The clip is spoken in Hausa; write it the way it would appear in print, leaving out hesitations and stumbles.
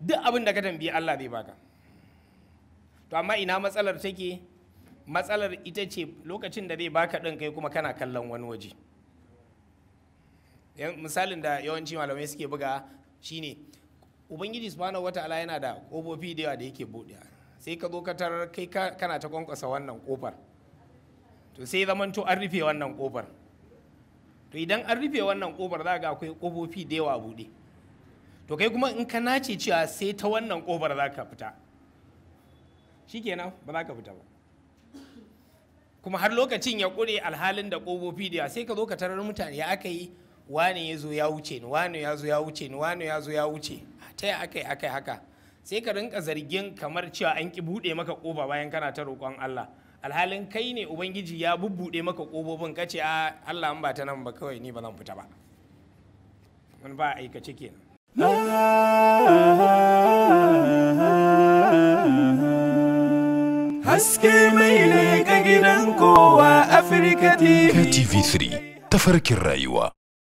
duk abin da ka tambayi Allah zai baka. To amma ina matsalar take? Matsalar ita ce lokacin da zai baka ɗin kai kuma kana kallon wani waje. Misalin da yawanci malamai suke buga shine Ubangiji subhanahu wata'ala yana da ƙofofi da yawa da yake buɗewa, sai ka zo ka tarar kai kana ta kwankwasa wannan ƙofar, to sai zamanto an rufe wannan ƙofar. To idan an rufe wannan ƙofar za ga akwai ƙofofi da yawa buɗe, to kai kuma in ka nace cewa sai ta wannan ƙofar za ka fita, shikenan ba za ka fita ba. Kuma har lokacin ya ƙure alhalin da ƙofofi da yawa, sai ka zo ka tarar mutane ya aka yi wane ya zo ya wuce ni, wane ya zo ya wuce ni, wane ya zo ya wuce, ta yi aka yi haka, sai ka rinka zargin kamar cewa an ki buɗe maka ƙofa bayan kana ta roƙon Allah, alhalin kai ne Ubangiji ya bubbuɗe maka ƙofofin, ka ce a Allah in ba ta nan ba kawai ni ba zan fita ba. Wani ba aikace kenan. Haske mai leƙa gidan kowa Afirka TV. TV3 tafarkin rayuwa.